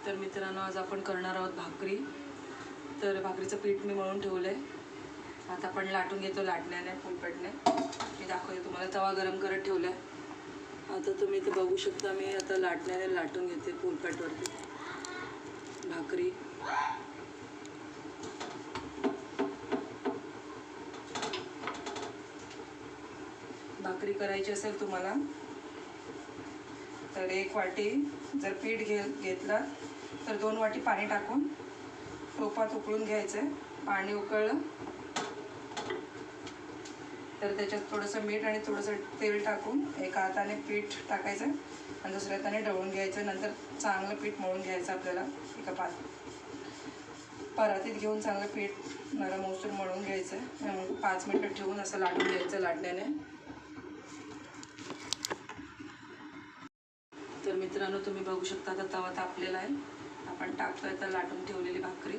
तर मित्रांनो, आज आपण करणार आहोत भाकरी। तर भाकरीचं पीठ मी मळून ठेवलं आहे। आता आपण लाटून घेतो लाटण्याने, फुलपटने। मी दाखवते तुम्हाला, तवा गरम करत ठेवला आहे। आता तुम्ही इथे बघू शकता, मी आता लाटण्याने लाटून घेते फुलपटवरती भाकरी। भाकरी करायची असेल तुम्हाला तर 1 वाटी जर पीठ घेतलं तर 2 वाटी पाणी टाकून टोपात उकळून घ्यायचं आहे। पाणी उकळलं तर त्याच्यात थोडंसं मीठ आणि थोडंसं तेल टाकून एका हाताने पीठ टाकायचं आणि दुसऱ्या हाताने ढवळून घ्यायचं। नंतर चांगलं पीठ मळून घ्यायचं आपल्याला। एका परातीत घेऊन चांगलं पीठ नरम होऊन मळून घ्यायचं। 5 मिनिटं ठेवून असं लाटून घ्यायचं लाटण्याने। तर मित्रांनो, तुम्ही बघू शकता आता तवा तापलेला आहे। आपण टाकतोय आता लाटून ठेवलेली भाकरी।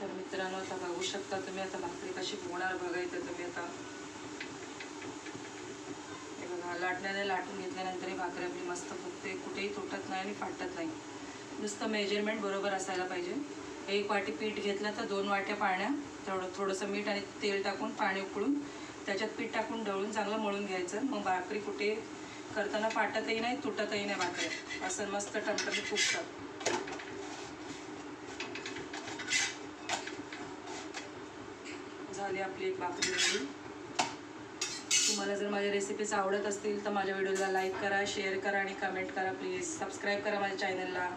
तर मित्रांनो, आता बघू शकता तुम्ही, आता भाकरी कशी होणार बघायचं तुम्ही। आता हे बघा, लाटण्याने लाटून घेतल्यानंतर ही भाकरी आपली मस्त फुगते, कुठेही तुटत नाही आणि फाटत नाही। नुसतं मेजरमेंट बरोबर असायला पाहिजे। 1 वाटी पीठ घेतलं तर 2 वाट्या पाण्यात थोडंसं मीठ आणि तेल टाकून पाणी उकळून त्याच्यात पीठ टाकून ढवळून चांगलं मळून घ्यायचं। मग भाकरी कुठे करताना फाटतही नाही, तुटतही नाही भाकरी। असं मस्त टमटमीत फुगतात। झाली आपली एक भाकरी रेडी। तुम्हाला जर माझ्या रेसिपीज आवडत असतील तर माझ्या व्हिडिओला लाईक करा, शेअर करा आणि कमेंट करा प्लीज। सबस्क्राईब करा माझ्या चॅनलला।